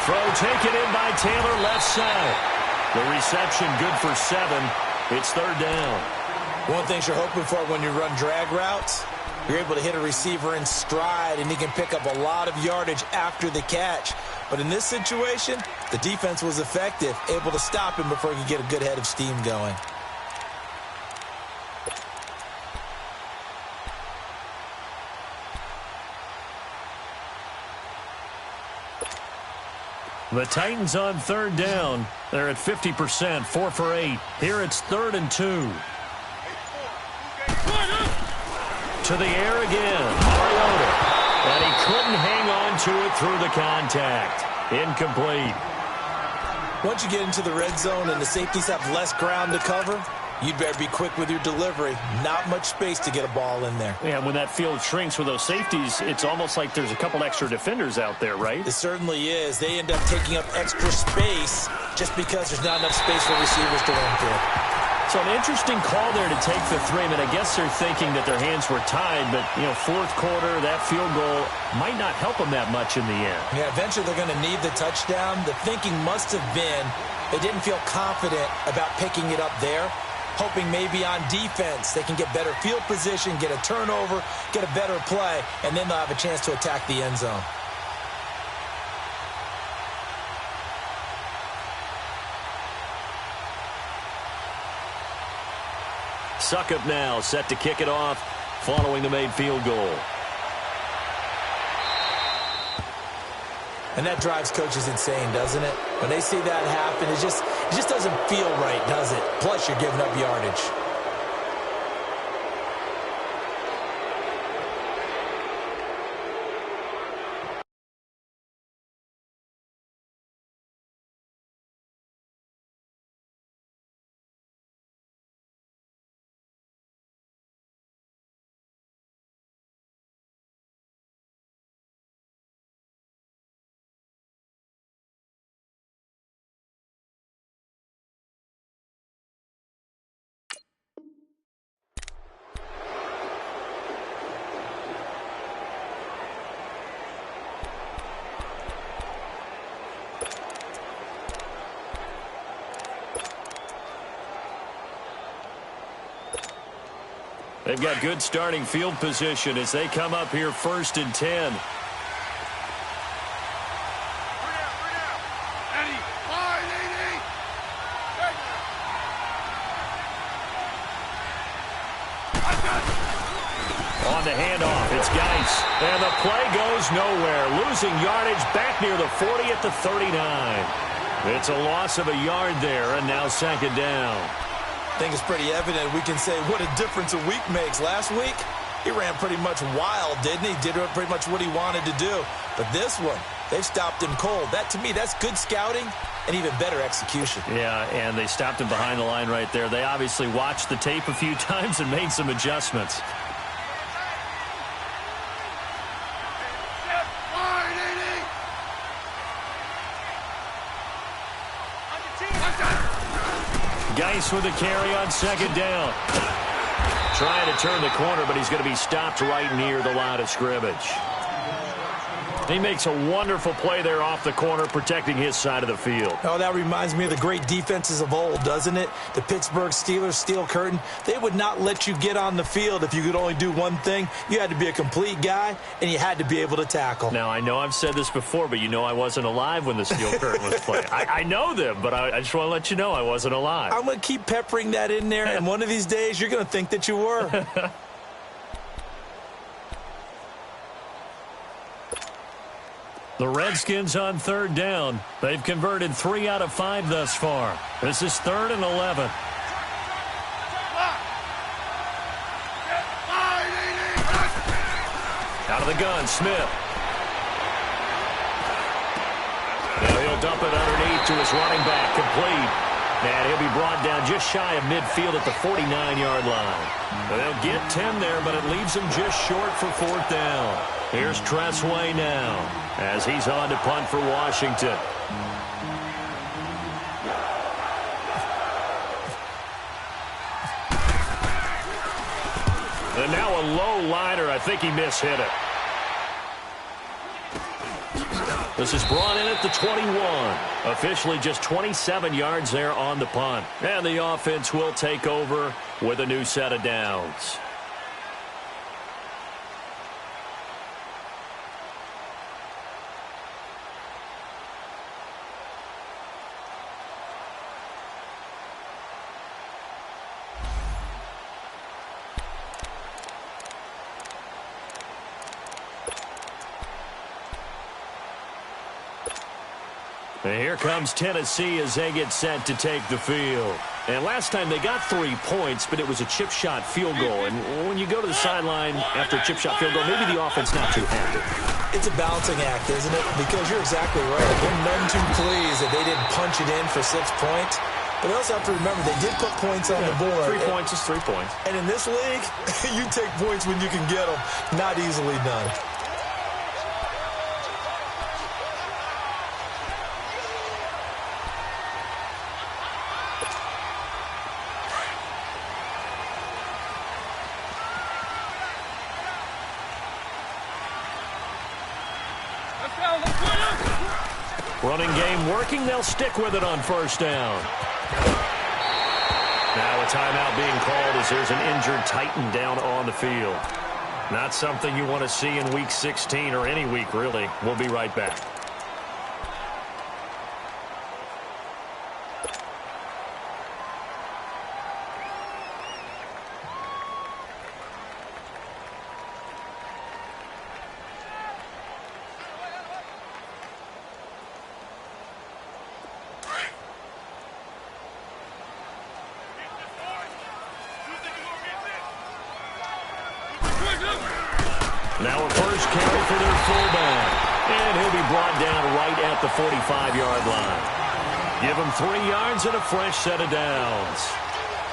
Throw taken in by Taylor, left side. The reception good for 7. It's 3rd down. One thing you're hoping for when you run drag routes, you're able to hit a receiver in stride, and he can pick up a lot of yardage after the catch. But in this situation, the defense was effective, able to stop him before he could get a good head of steam going. The Titans on 3rd down. They're at 50%, 4 for 8. Here it's 3rd and 2. To the air again, Mariota. And he couldn't hang on to it through the contact. Incomplete. Once you get into the red zone and the safeties have less ground to cover, you'd better be quick with your delivery. Not much space to get a ball in there. Yeah, when that field shrinks with those safeties, it's almost like there's a couple extra defenders out there, right? It certainly is. They end up taking up extra space just because there's not enough space for receivers to run through. So an interesting call there to take the 3. I mean, I guess they're thinking that their hands were tied, but, you know, 4th quarter, that field goal might not help them that much in the end. Yeah, eventually they're going to need the touchdown. The thinking must have been they didn't feel confident about picking it up there, hoping maybe on defense they can get better field position, get a turnover, get a better play, and then they'll have a chance to attack the end zone. Suckup now set to kick it off following the made field goal. And that drives coaches insane, doesn't it? When they see that happen, it just doesn't feel right, does it? Plus, you're giving up yardage. They've got good starting field position as they come up here 1st and 10. On the handoff, it's Geis. And the play goes nowhere. Losing yardage back near the 40 at the 39. It's a loss of a yard there, and now 2nd down. I think it's pretty evident. We can say what a difference a week makes. Last week, he ran pretty much wild, didn't he? Did pretty much what he wanted to do. But this one, they've stopped him cold. That, to me, that's good scouting and even better execution. Yeah, and they stopped him behind the line right there. They obviously watched the tape a few times and made some adjustments. Geis with a carry on 2nd down. Trying to turn the corner, but he's going to be stopped right near the line of scrimmage. He makes a wonderful play there off the corner, protecting his side of the field. Oh, that reminds me of the great defenses of old, doesn't it? The Pittsburgh Steelers, steel curtain. They would not let you get on the field if you could only do one thing. You had to be a complete guy, and you had to be able to tackle. Now, I know I've said this before, but you know I wasn't alive when the steel curtain was playing. I know them, but I just want to let you know I wasn't alive. I'm going to keep peppering that in there, and one of these days you're going to think that you were. The Redskins on third down. They've converted 3 out of 5 thus far. This is 3rd and 11. Out of the gun, Smith. Now he'll dump it underneath to his running back, complete. And he'll be brought down just shy of midfield at the 49-yard line. They'll get 10 there, but it leaves them just short for 4th down. Here's Tressway now as he's on to punt for Washington. And now a low liner. I think he mishit it. This is brought in at the 21. Officially just 27 yards there on the punt. And the offense will take over with a new set of downs. And here comes Tennessee as they get set to take the field. And last time they got 3 points, but it was a chip shot field goal. And when you go to the sideline after a chip shot field goal, maybe the offense not too happy. It's a balancing act, isn't it? Because you're exactly right. They're none too pleased that they didn't punch it in for 6 points. But they also have to remember they did put points on the board. 3 points is 3 points. And in this league, you take points when you can get them. Not easily done. Running game working. They'll stick with it on 1st down. Now a timeout being called as there's an injured Titan down on the field. Not something you want to see in Week 16 or any week, really. We'll be right back. Now a first carry for their fullback. And he'll be brought down right at the 45-yard line. Give him 3 yards and a fresh set of downs.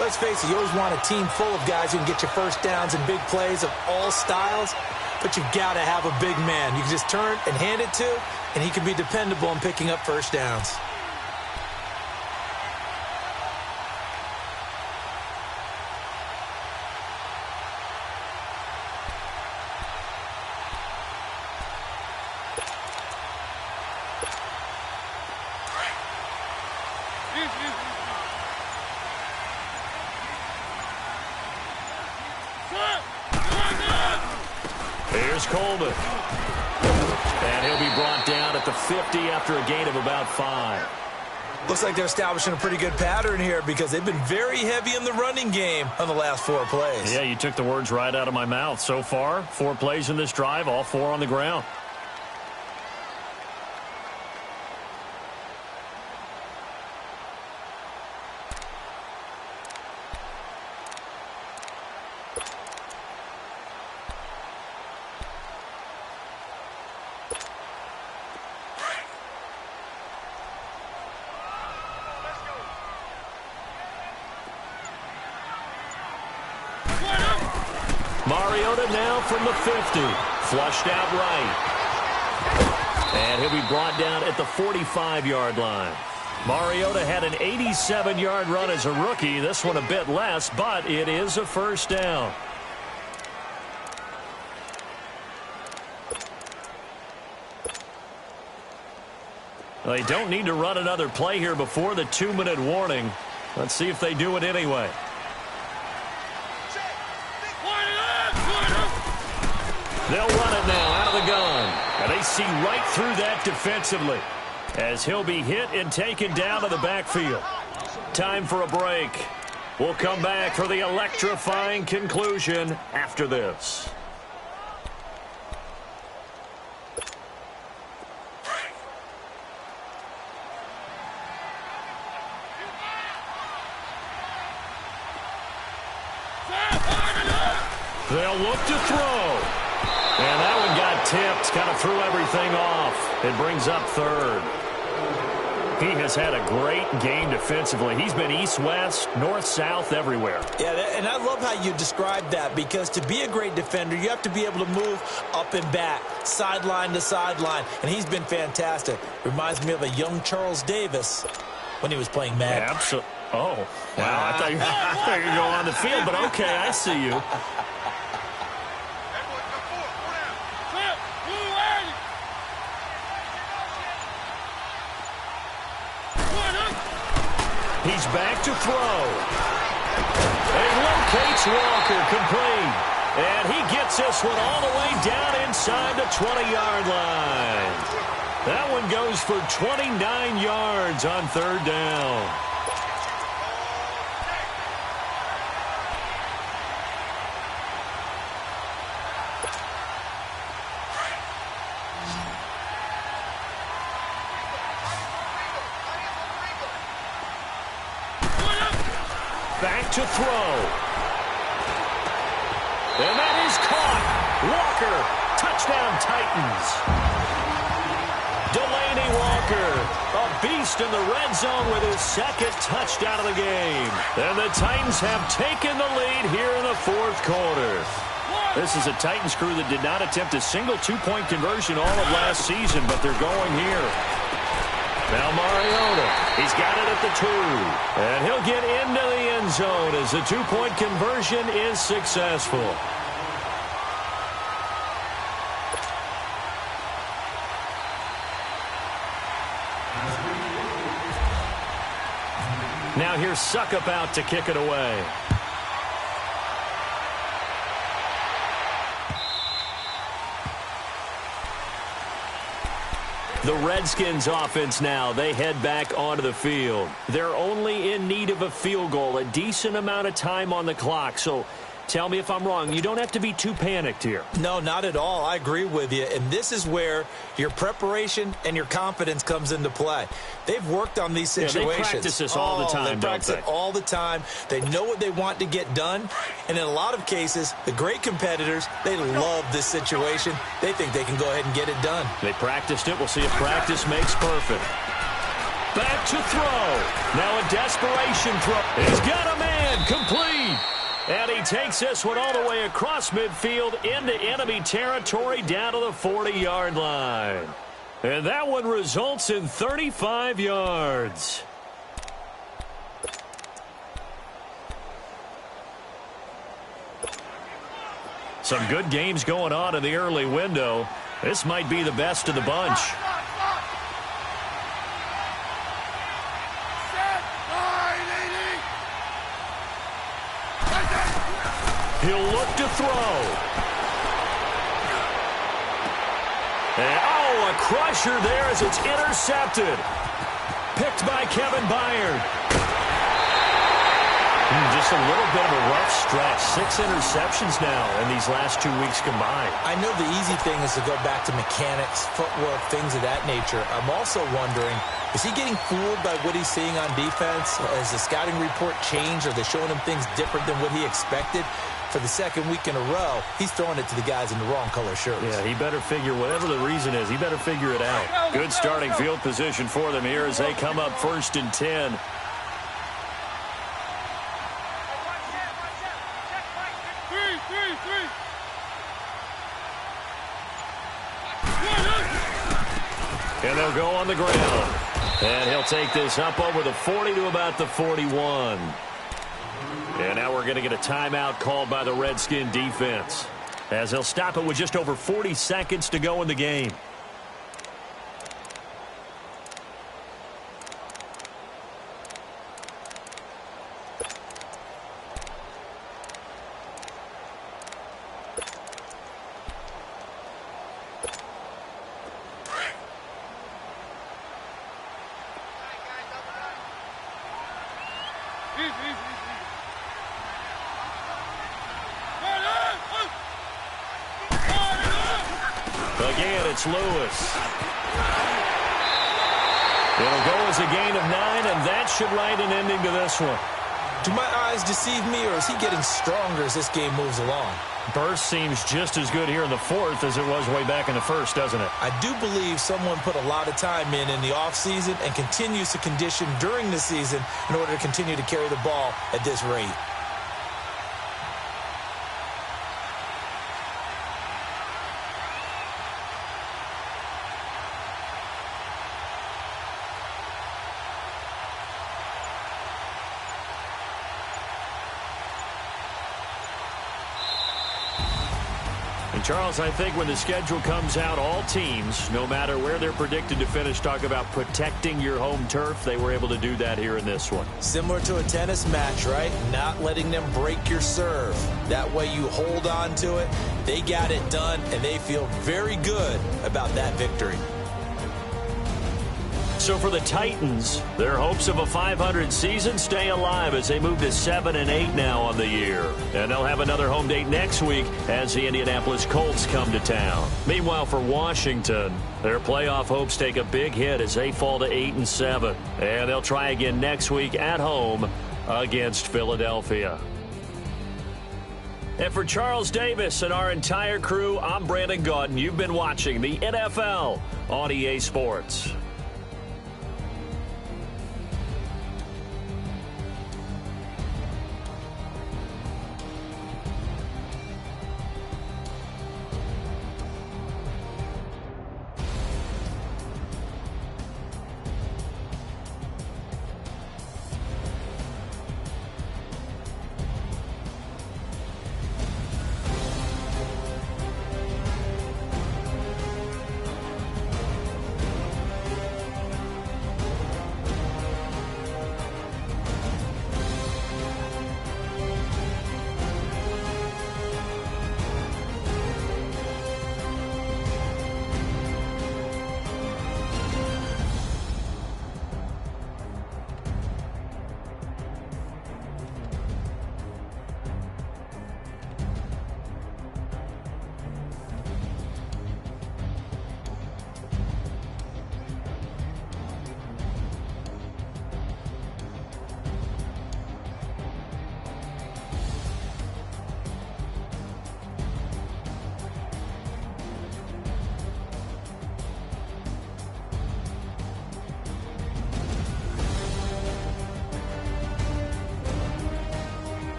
Let's face it, you always want a team full of guys who can get you first downs and big plays of all styles, but you've got to have a big man. You can just turn and hand it to, and he can be dependable in picking up first downs. Here's Coleman. And he'll be brought down at the 50 after a gain of about 5. Looks like they're establishing a pretty good pattern here because they've been very heavy in the running game on the last 4 plays. Yeah, you took the words right out of my mouth. So far, 4 plays in this drive, all 4 on the ground. Mariota now from the 50. Flushed out right. And he'll be brought down at the 45-yard line. Mariota had an 87-yard run as a rookie. This one a bit less, but it is a first down. They don't need to run another play here before the 2-minute warning. Let's see if they do it anyway. They'll run it now out of the gun. And they see right through that defensively as he'll be hit and taken down to the backfield. Time for a break. We'll come back for the electrifying conclusion after this. They'll look to throw. And that one got tipped, kind of threw everything off. It brings up third. He has had a great game defensively. He's been east-west, north-south, everywhere. Yeah, and I love how you described that, because to be a great defender, you have to be able to move up and back, sideline to sideline, and he's been fantastic. Reminds me of a young Charles Davis when he was playing Madden. Absolutely. Oh, wow. I thought you were going to go on the field, but okay, I see you. He's back to throw. And locates Walker, complete. And he gets this one all the way down inside the 20-yard line. That one goes for 29 yards on third down. Back to throw. And that is caught. Walker, touchdown Titans. Delaney Walker, a beast in the red zone with his second touchdown of the game. And the Titans have taken the lead here in the fourth quarter. This is a Titans crew that did not attempt a single two-point conversion all of last season, but they're going here. Now Mariota, he's got it at the 2. And he'll get into the end zone as the two-point conversion is successful. Now here's Suckup out to kick it away. The Redskins offense now, they head back onto the field. They're only in need of a field goal, a decent amount of time on the clock. So tell me if I'm wrong. You don't have to be too panicked here. No, not at all. I agree with you. And this is where your preparation and your confidence comes into play. They've worked on these situations. Yeah, they practice this all the time, They practice it all the time. They know what they want to get done. And in a lot of cases, the great competitors, they love this situation. They think they can go ahead and get it done. They practiced it. We'll see if practice makes perfect. Back to throw. Now a desperation throw. He's got a man. Complete. And he takes this one all the way across midfield into enemy territory down to the 40-yard line. And that one results in 35 yards. Some good games going on in the early window. This might be the best of the bunch. He'll look to throw. And, a crusher there as it's intercepted. Picked by Kevin Byard. Just a little bit of a rough stretch. 6 interceptions now in these last 2 weeks combined. I know the easy thing is to go back to mechanics, footwork, things of that nature. I'm also wondering, is he getting fooled by what he's seeing on defense? Has the scouting report changed? Are they showing him things different than what he expected? For the second week in a row, he's throwing it to the guys in the wrong color shirts. Yeah, he better figure, whatever the reason is, he better figure it out. Good starting field position for them here as they come up 1st and 10. And they'll go on the ground. And he'll take this up over the 40 to about the 41. And now we're going to get a timeout called by the Redskin defense, as they'll stop it with just over 40 seconds to go in the game. Again, it's Lewis. It'll go as a gain of 9, and that should write an ending to this one. Do my eyes deceive me, or is he getting stronger as this game moves along? Burst seems just as good here in the fourth as it was way back in the first, doesn't it? I do believe someone put a lot of time in the offseason and continues to condition during the season in order to continue to carry the ball at this rate. Charles, I think when the schedule comes out, all teams, no matter where they're predicted to finish, talk about protecting your home turf. They were able to do that here in this one. Similar to a tennis match, right? Not letting them break your serve. That way you hold on to it. They got it done, and they feel very good about that victory. So for the Titans, their hopes of a 500 season stay alive as they move to 7-8 now on the year. And they'll have another home date next week as the Indianapolis Colts come to town. Meanwhile, for Washington, their playoff hopes take a big hit as they fall to 8-7. And they'll try again next week at home against Philadelphia. And for Charles Davis and our entire crew, I'm Brandon Gaudin. You've been watching the NFL on EA Sports.